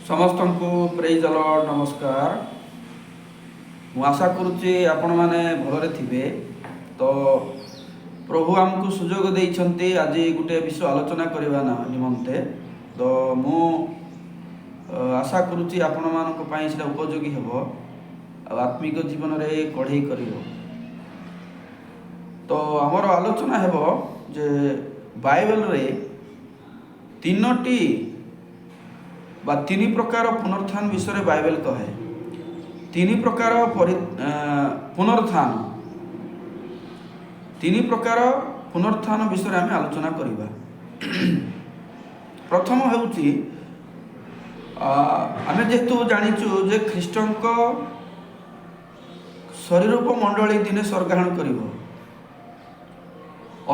समस्त को praise the Lord नमस्कार। मु आशा करुच्ची आपण मैंने भलरे थिबे। तो प्रभु आमको सुजोग देइछन्ते आज गोटे विषय आलोचना करबा निमंते। तो मु आशा करुच्ची आपण मानक पई सेटा उपयोगी हेबो आत्मिक जीवन रे कढ़ई करिवो। तो हमर आलोचना हेबो जे बाइबल रे तीनोटी बा तीन प्रकार पुनरुत्थान विषय बाइबल कहे। तीन प्रकार पुनरुत्थान तीन प्रकार पुनरुत्थान विषय आम आलोचना करवा। प्रथम होउची आम जेहेतु जानीचु जे ख्रीष्टंक शरीरूप मंडली दिने स्वर्गारोहण करिवो।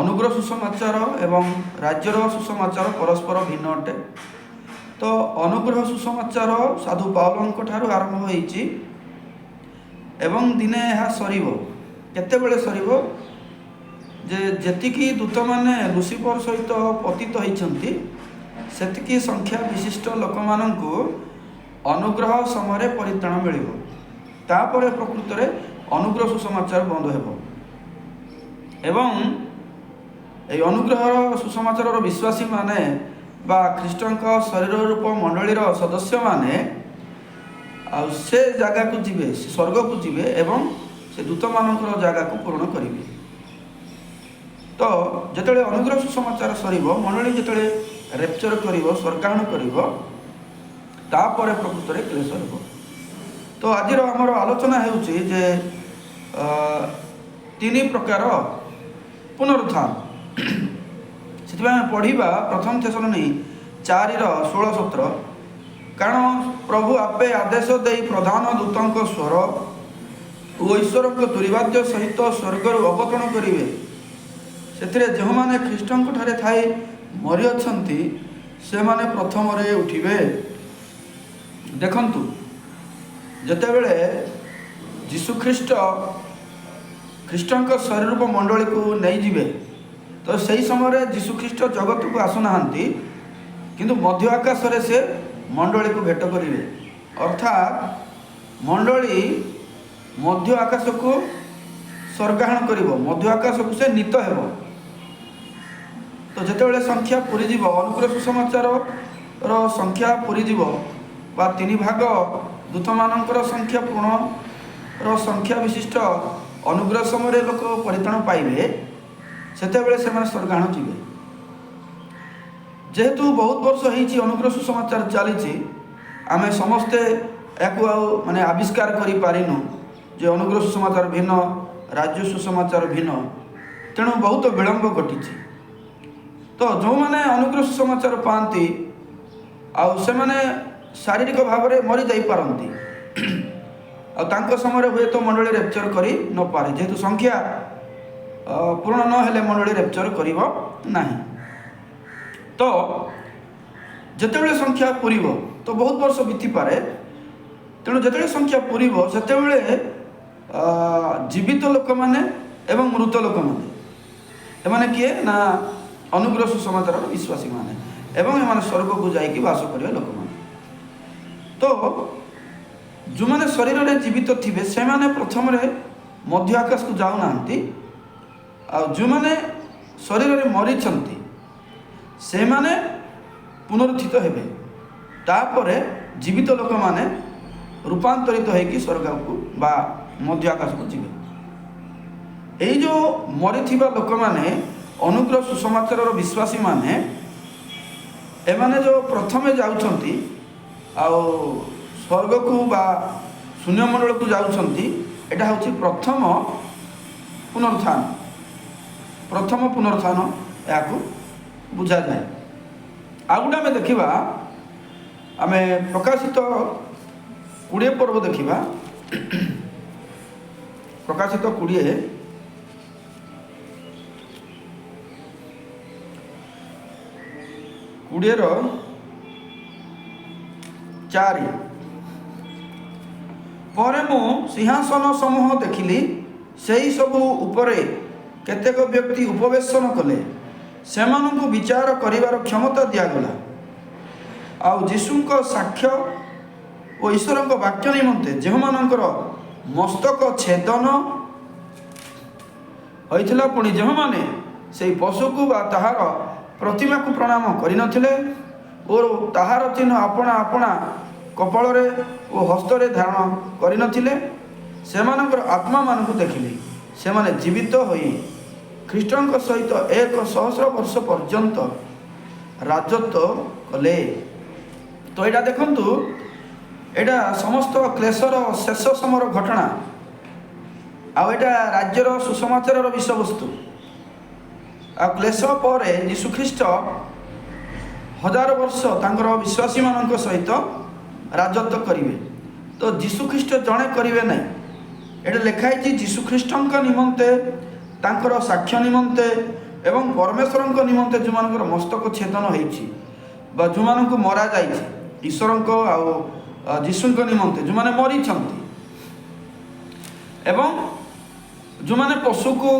अनुग्रह सुसमाचार एवं राज्यर सुसमाचार परस्पर भिन्न अटे। तो अनुग्रह सुसमाचार साधु पाउलंक ठारू आरंभ होईची एवं दिने यह सरीबो। केतेबेले सरीबो जे जेतिकी दूत माने लुसिफर सहित पतित होइछंती सेतिकी संख्या विशिष्ट लोक माननकु अनुग्रह समय परित्राण मिलिबो। तापरे प्रकृत रे अनुग्रह सुसमाचार बंद हेबो एवं ए अनुग्रह सुसमाचार विश्वासी माने बा ख्रीष्टंक शरीर रूप मंडलीर सदस्य माने से जगह को जीवे स्वर्ग को जीवे एवं से दूत मानकर जगह को पूर्ण करेंगे। तो जिते अनुग्रह सुसमाचार सरीब मंडली जिते रेप्चर कर स्वर्गारोहण कर प्रकृत में क्लेश हो। तो आज आमर आलोचना होउची जे तीन प्रकार पुनरुत्थान से पढ़ा प्रथम थेसलोनी 4:16-17। कारण प्रभु आपे आदेश दे प्रधान दूतंक स्वर और ईश्वर दुर्वाद्य सहित स्वर्ग अवतरण करेंगे। से जो मैंने ख्रीष्टंक ठारे थाई मरी अछंती से माने प्रथम रे उठिबे। देखंतु जेतेबेले यीशु ख्रीष्ट ख्रीष्टंक शरीर रूप मंडली को नहीं जिवे तो सही समय यीशु ख्रीष्ट जगत को आसुना किंतु मध्य आकाश रे से मंडली को भेट करेंगे। अर्थात मंडली मध्य आकाश को स्वर्गारोहण करिवो, मध्य आकाश को से नीत हेबो। तो जेतेबेले संख्या पूरी जीव अनुग्रह सुसमाचार रो संख्या पूरी जीव बा तीन भाग दूत मानकर संख्या पूर्ण रो संख्या विशिष्ट अनुग्रह समय लोक परित्राण पाइबे सेतेबेले से स्वर्गारोहण जीवे। जेहेतु बहुत वर्ष होईची अनुग्रह सुसमाचार चली आमे समस्ते याकू माने आविष्कार करि पारिनु जे अनुग्रह सुसमाचार भिन्न राज्य सुसमाचार भिन्न, तेणु बहुत विलंब घटी। तो जो माने अनुग्रह सुसमाचार पाती आउ से माने शारीरिक भाव में मरी जाई पारंती आ समय हुए तो मंडली रेप्चर करी न पारे जेहेतु संख्या पूर्ण न हेले मंडली रेप्चर करिवो नाही। तो जेतेबेले संख्या पूरीब तो बहुत वर्ष बीती पारे। तेणु जेतेबेले संख्या पूरीब सेतेबेले जीवित लोक माने एवं मृत लोक माने एमाने किए ना अनुग्रह सुसमाचार विश्वासी माने एवं एमाने स्वर्ग को जाइकी वास करिया लोक माने। तो जो माने शरीर रे जीवित थिबे से माने प्रथम रे मध्य आकाश को जाउ नांती आ जो माने शरीर रे मरी छंती से माने पुनरुत्थित हेबे। तापरे जीवित लोक माने रूपांतरित होइकी स्वर्ग को बा मध्य आकाश को जीवे। एई जो मरी थिबा लोक माने अनुग्रह सुसमाचार विश्वासी माने एमाने जो प्रथमे जाउछंती आ स्वर्ग को बा शून्यमंडल को जाउछंती एटा होछि प्रथम पुनरुत्थान। प्रथम पुनरुत्थान याकू बुझा जाए। आउ गोटे आम देखा आम प्रकाशित 20 पर्व देखा। प्रकाशित 20:4 पर मु सिंहासन समूह देखिली सेही सबु उपरे केतेक व्यक्ति उपवेशन कले सेमानंकु विचार करिवार क्षमता दियागला ଆଉ ଯୀଶୁଙ୍କ ସାକ୍ଷ୍ୟ ଓ ଈଶ୍ୱରଙ୍କ ବାକ୍ୟ ନିମନ୍ତେ ଯେଉଁମାନଙ୍କର ମସ୍ତକ ଛେଦନ ହୋଇଥିଲା, ପୁଣି ଯେଉଁମାନେ ସେହି ପଶୁକୁ ବା ତାହାର ପ୍ରତିମାକୁ ପ୍ରଣାମ କରିନଥିଲେ ଓ ତାହାର ଚିହ୍ନ ଆପଣା ଆପଣା କପାଳରେ ଓ ହସ୍ତରେ ଧାରଣ କରିନଥିଲେ, ସେମାନଙ୍କର ଆତ୍ମାମାନଙ୍କୁ ଦେଖିଲେ ସେମାନେ ଜୀବିତ ହୋଇ ଖ୍ରୀଷ୍ଟଙ୍କ ସହିତ 1,000 ବର୍ଷ ପର୍ଯ୍ୟନ୍ତ ରାଜତ୍ୱ କଲେ। ତ ଏଇଟା ଦେଖନ୍ତୁ, ଏଇଟା ସମସ୍ତ କ୍ଲେଶର ଶେଷ ସମୟର ଘଟଣା, ଆଉ ଏଇଟା ରାଜ୍ୟର ସୁସମାଚାରର ବିଷୟବସ୍ତୁ। ଆଉ କ୍ଲେଶ ପରେ ଯୀଶୁଖ୍ରୀଷ୍ଟ 1000 ବର୍ଷ ତାଙ୍କର ବିଶ୍ୱାସୀମାନଙ୍କ ସହିତ ରାଜତ୍ୱ କରିବେ। ତ ଯୀଶୁଖ୍ରୀଷ୍ଟ ଜଣେ କରିବେ ନାହିଁ, ଏଇଟା ଲେଖା ହେଇଛି ଯୀଶୁଖ୍ରୀଷ୍ଟଙ୍କ ନିମନ୍ତେ, ତାଙ୍କର ସାକ୍ଷ୍ୟ ନିମନ୍ତେ ଏବଂ ପରମେଶ୍ୱରଙ୍କ ନିମନ୍ତେ ଯେଉଁମାନଙ୍କର ମସ୍ତକ ଛେଦନ ହେଇଛି ବା ଯେଉଁମାନଙ୍କୁ ମରାଯାଇଛି, ଈଶ୍ୱରଙ୍କ ଆଉ ଯୀଶୁଙ୍କ ନିମନ୍ତେ ଯେଉଁମାନେ ମରିଛନ୍ତି ଏବଂ ଯେଉଁମାନେ ପଶୁକୁ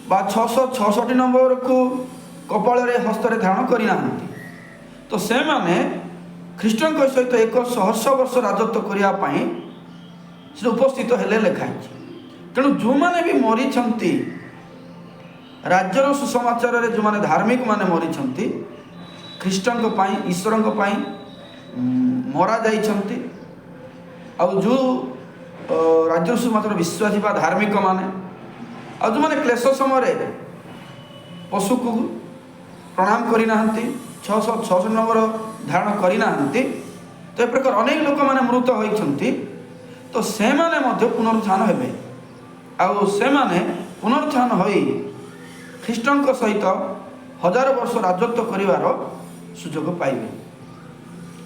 ବା 666 ନମ୍ବରକୁ କପାଳରେ ହସ୍ତରେ ଧାରଣ କରିନାହାନ୍ତି, ତ ସେମାନେ ଖ୍ରୀଷ୍ଟଙ୍କ ସହିତ 1,000 ବର୍ଷ ରାଜତ୍ୱ କରିବା ପାଇଁ ସେ ଉପସ୍ଥିତ ହେଲେ ଲେଖା ହେଇଛି। ତେଣୁ ଯେଉଁମାନେ ବି ମରିଛନ୍ତି, ରାଜ୍ୟର ସୁସମାଚାରରେ ଯେଉଁମାନେ ଧାର୍ମିକ ମାନେ ମରିଛନ୍ତି, ଖ୍ରୀଷ୍ଟଙ୍କ ପାଇଁ ଈଶ୍ୱରଙ୍କ ପାଇଁ ମରା ଯାଇଛନ୍ତି, ଆଉ ଯେଉଁ ରାଜ୍ୟର ସୁସମାଚାର ବିଶ୍ୱାସୀ ବା ଧାର୍ମିକ ମାନେ, ଆଉ ଯେଉଁମାନେ କ୍ଲେଶ ସମୟରେ ପଶୁକୁ ପ୍ରଣାମ କରିନାହାନ୍ତି, 666 ନମ୍ବର ଧାରଣ କରିନାହାନ୍ତି, ତ ଏ ପ୍ରକାର ଅନେକ ଲୋକମାନେ ମୃତ ହୋଇଛନ୍ତି, ତ ସେମାନେ ମଧ୍ୟ ପୁନରୁତ୍ଥାନ ହେବେ। ଆଉ ସେମାନେ ପୁନରୁତ୍ଥାନ ହୋଇ ଖ୍ରୀଷ୍ଟଙ୍କ ସହିତ 1000 ବର୍ଷ ରାଜତ୍ୱ କରିବାର ସୁଯୋଗ ପାଇବେ।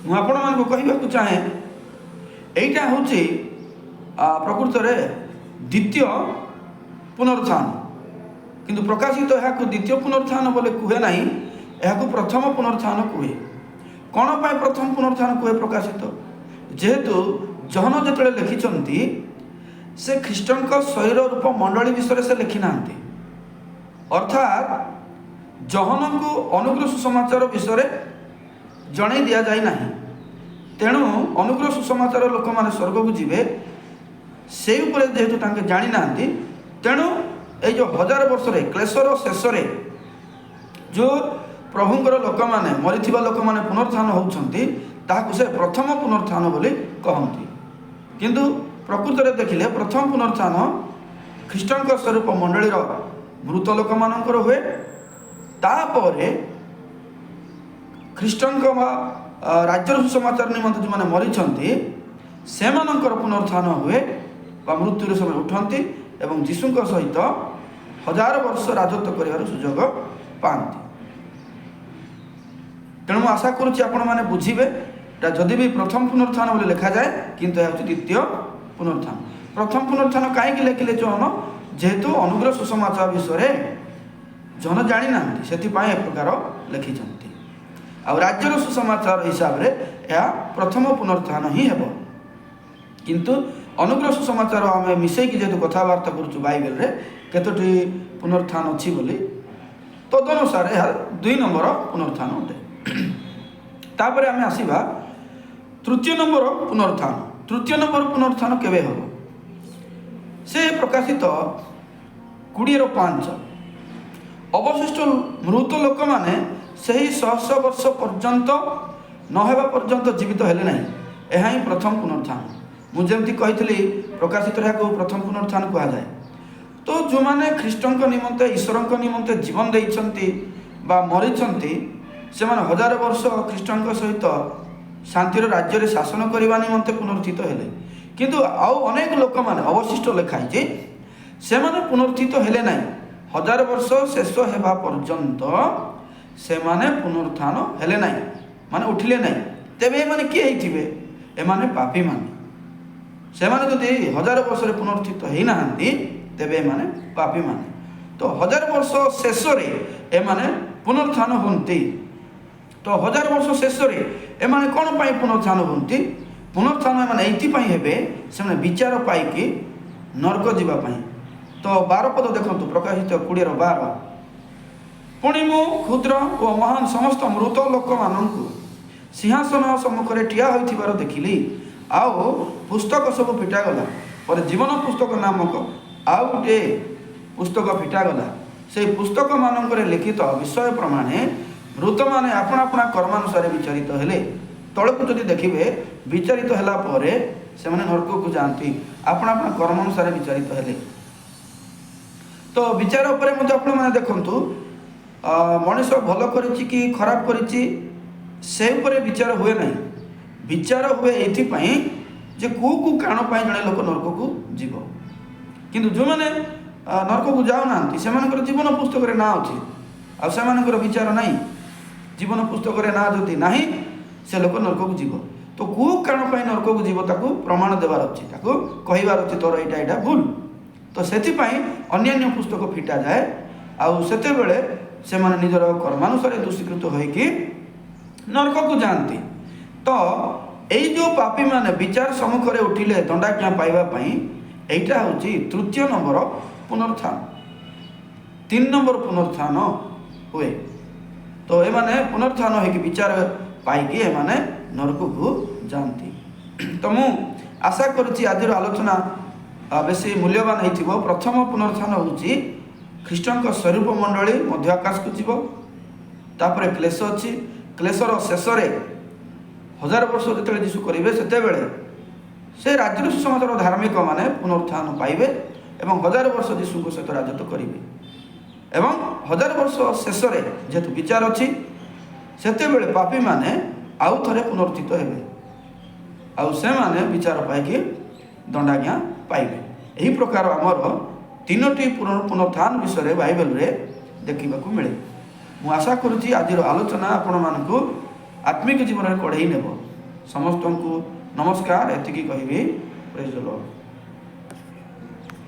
ମୁଁ ଆପଣମାନଙ୍କୁ କହିବାକୁ ଚାହେଁ, ଏଇଟା ହେଉଛି ପ୍ରକୃତରେ ଦ୍ୱିତୀୟ ପୁନରୁତ୍ଥାନ, କିନ୍ତୁ ପ୍ରକାଶିତ ଏହାକୁ ଦ୍ୱିତୀୟ ପୁନରୁତ୍ଥାନ ବୋଲି କୁହେ ନାହିଁ, ଏହାକୁ ପ୍ରଥମ ପୁନରୁତ୍ଥାନ କୁହେ। କ'ଣ ପାଇଁ ପ୍ରଥମ ପୁନରୁତ୍ଥାନ କୁହେ ପ୍ରକାଶିତ? ଯେହେତୁ ଜହନ ଯେତେବେଳେ ଲେଖିଛନ୍ତି, ସେ ଖ୍ରୀଷ୍ଟଙ୍କ ଶରୀର ରୂପ ମଣ୍ଡଳୀ ବିଷୟରେ ସେ ଲେଖିନାହାନ୍ତି, ଅର୍ଥାତ୍ ଜହନଙ୍କୁ ଅନୁଗ୍ରହ ସୁସମାଚାର ବିଷୟରେ ଜଣାଇ ଦିଆଯାଇ ନାହିଁ। ତେଣୁ ଅନୁଗ୍ରହ ସୁସମାଚାର ଲୋକମାନେ ସ୍ୱର୍ଗକୁ ଯିବେ, ସେଇ ଉପରେ ଯେହେତୁ ତାଙ୍କେ ଜାଣିନାହାନ୍ତି, ତେଣୁ ଏଇ ଯେଉଁ 1000 ବର୍ଷରେ କ୍ଲେଶର ଶେଷରେ ଯେଉଁ ପ୍ରଭୁଙ୍କର ଲୋକମାନେ, ମରିଥିବା ଲୋକମାନେ ପୁନରୁତ୍ଥାନ ହେଉଛନ୍ତି, ତାହାକୁ ସେ ପ୍ରଥମ ପୁନରୁତ୍ଥାନ ବୋଲି କହନ୍ତି। କିନ୍ତୁ ପ୍ରକୃତରେ ଦେଖିଲେ ପ୍ରଥମ ପୁନରୁତ୍ଥାନ ଖ୍ରୀଷ୍ଟଙ୍କ ସ୍ୱରୂପ ମଣ୍ଡଳୀର ମୃତ ଲୋକମାନଙ୍କର ହୁଏ। ତାପରେ ଖ୍ରୀଷ୍ଟଙ୍କ ବା ରାଜ୍ୟର ସୁସମାଚାର ନିମନ୍ତେ ଯେଉଁମାନେ ମରିଛନ୍ତି, ସେମାନଙ୍କର ପୁନରୁତ୍ଥାନ ହୁଏ ବା ମୃତ୍ୟୁରୁ ସେମାନେ ଉଠନ୍ତି ଏବଂ ଯୀଶୁଙ୍କ ସହିତ 1000 ବର୍ଷ ରାଜତ୍ୱ କରିବାର ସୁଯୋଗ ପାଆନ୍ତି। ତେଣୁ ମୁଁ ଆଶା କରୁଛି ଆପଣମାନେ ବୁଝିବେ, এটা ଯଦି ବି ପ୍ରଥମ ପୁନରୁତ୍ଥାନ ବୋଲି ଲେଖାଯାଏ, କିନ୍ତୁ ଏହା ହେଉଛି ଦ୍ୱିତୀୟ ପୁନରୁତ୍ଥାନ। ପ୍ରଥମ ପୁନରୁତ୍ଥାନ କାହିଁକି ଲେଖିଲେ ଜହନ? ଯେହେତୁ ଅନୁଗ୍ରହ ସୁସମାଚାର ବିଷୟରେ ଜହନ ଜାଣିନାହାନ୍ତି, ସେଥିପାଇଁ ଏ ପ୍ରକାର ଲେଖିଛନ୍ତି। ଆଉ ରାଜ୍ୟର ସୁସମାଚାର ହିସାବରେ ଏହା ପ୍ରଥମ ପୁନରୁତ୍ଥାନ ହିଁ ହେବ। କିନ୍ତୁ ଅନୁଗ୍ରହ ସୁସମାଚାର ଆମେ ମିଶେଇକି ଯେହେତୁ କଥାବାର୍ତ୍ତା କରୁଛୁ ବାଇବେଲରେ କେତୋଟି ପୁନରୁତ୍ଥାନ ଅଛି ବୋଲି, ତଦନୁସାରେ ଏହା 2 ନମ୍ବର ପୁନରୁତ୍ଥାନ ଅଟେ। ତାପରେ ଆମେ ଆସିବା ତୃତୀୟ ନମ୍ବର ପୁନରୁତ୍ଥାନ। ତୃତୀୟ ନମ୍ବର ପୁନରୁତ୍ଥାନ କେବେ ହେବ? ସେ ପ୍ରକାଶିତ 20:5 ଅବଶିଷ୍ଟ ମୃତ ଲୋକମାନେ ସେହି 100 ବର୍ଷ ପର୍ଯ୍ୟନ୍ତ ନ ହେବା ପର୍ଯ୍ୟନ୍ତ ଜୀବିତ ହେଲେ ନାହିଁ। ଏହା ହିଁ ପ୍ରଥମ ପୁନରୁତ୍ଥାନ। ମୁଁ ଯେମିତି କହିଥିଲି, ପ୍ରକାଶିତ ଏହାକୁ ପ୍ରଥମ ପୁନରୁତ୍ଥାନ କୁହାଯାଏ। ତ ଯେଉଁମାନେ ଖ୍ରୀଷ୍ଟଙ୍କ ନିମନ୍ତେ, ଈଶ୍ୱରଙ୍କ ନିମନ୍ତେ ଜୀବନ ଦେଇଛନ୍ତି ବା ମରିଛନ୍ତି, ସେମାନେ 1000 ବର୍ଷ ଖ୍ରୀଷ୍ଟଙ୍କ ସହିତ ଶାନ୍ତିର ରାଜ୍ୟରେ ଶାସନ କରିବା ନିମନ୍ତେ ପୁନରୁତ୍ଥିତ ହେଲେ। କିନ୍ତୁ ଆଉ ଅନେକ ଲୋକମାନେ ଅବଶିଷ୍ଟ ଲେଖା ହେଇଛି, ସେମାନେ ପୁନରୁତ୍ଥିତ ହେଲେ ନାହିଁ। 1000 ବର୍ଷ ଶେଷ ହେବା ପର୍ଯ୍ୟନ୍ତ ସେମାନେ ପୁନରୁତ୍ଥାନ ହେଲେ ନାହିଁ, ମାନେ ଉଠିଲେ ନାହିଁ। ତେବେ ଏମାନେ କିଏ ହେଇଥିବେ? ଏମାନେ ପାପୀମାନେ। ସେମାନେ ଯଦି 1000 ବର୍ଷରେ ପୁନରୁତ୍ଥିତ ହେଇନାହାନ୍ତି, ତେବେ ଏମାନେ ପାପୀମାନେ। ତ 1000 ବର୍ଷ ଶେଷରେ ଏମାନେ ପୁନରୁତ୍ଥାନ ହୁଅନ୍ତି। ତ 1000 ବର୍ଷ ଶେଷରେ ଏମାନେ କ'ଣ ପାଇଁ ପୁନରୁତ୍ଥାନ ହୁଅନ୍ତି? ପୁନରୁତ୍ଥାନ ଏମାନେ ଏଇଥିପାଇଁ ହେବେ, ସେମାନେ ବିଚାର ପାଇକି ନର୍କ ଯିବା ପାଇଁ। ତ 12 ପଦ ଦେଖନ୍ତୁ, ପ୍ରକାଶିତ 20:12 ପୁଣି ମୁଁ କ୍ଷୁଦ୍ର ଓ ମହାନ ସମସ୍ତ ମୃତ ଲୋକମାନଙ୍କୁ सिंहासन सम्मुखें ठिया होइथिबार देखिली। आओ पुस्तक सब फिटागला पर जीवन पुस्तक नामक आउ गोटे पुस्तक फिटागला। से पुस्तक मानक लिखित विषय प्रमाणे मृत मैंने आपण आपण कर्मानुसार विचारित हेले। तलक जदि देखिए विचारित होला परे से माने नरक को जाती आपण आपण कर्मानुसार विचारित हेले। तो विचार उपरे मते आपण माने देखंतु मनुष्य भल करिछि कि खराब करिछि से उपरे विचार हुए नहीं। विचार हुए एथिपाई जे को कारण पाई जणे लोक नरक को जीव। किंतु जो माने नरक को जाउ नांती सेमानकर जीवन पुस्तक रे ना अछि आ सेमानकर विचार नाही। जीवन पुस्तक रे ना जति नाही से लोक नरक को जीव। तो को कारण पाई नरक को जीव ताको प्रमाण देवार अछि, ताको कहिवार अछि तोर एटा भूल। तो सेथिपाई अन्यान्य पुस्तक फिटा जाए आउ सेते बेले से माने निजर कर्मानुसार दोषीकृत होई कि नरक को जानती। तो एई जो पापी माने विचार सम्मुख रे उठिले दंडाज्ञा पाइबा पई एटा होची तृतीय नंबर पुनरुत्थान। 3 नंबर पुनरुत्थान हुए। तो ए माने पुनरुत्थान होई कि विचार पाई कि ए माने नरक को जानती। तो मु आशा करूची आजिर आलोचना बेसी मूल्यवान होइथिबो। प्रथम पुनरुत्थान होची ख्रीष्टଙ୍କ स्वरूप मंडली मध्य आकाश को जीव। तापरे क्लेश अछि। क्लेशर शेष रे 1000 वर्ष जेतले यीशु करिवे सेते बेले से राज्य सुसमाचार धार्मिक माने पुनरुत्थान पाइबे एवं 1000 वर्ष यीशु को सहित राजत्व करिवे। एवं 1000 वर्ष शेष रे जेतु विचार अछि सेते बेले पापी माने आउ थरे पुनरुत्थित हेबे आउ से माने विचार पाइ कि दंडाज्ञा पाइबे। एही प्रकार हमर 3टी पुनरुत्थान विषय बाइबल रे देखिबा को मिले। मु आशा करूची आजिर आलोचना आपण मानकु आत्मिक जीवन में कढ़ई नेब। समस्त को नमस्कार एतिकी कहबी। Praise the Lord.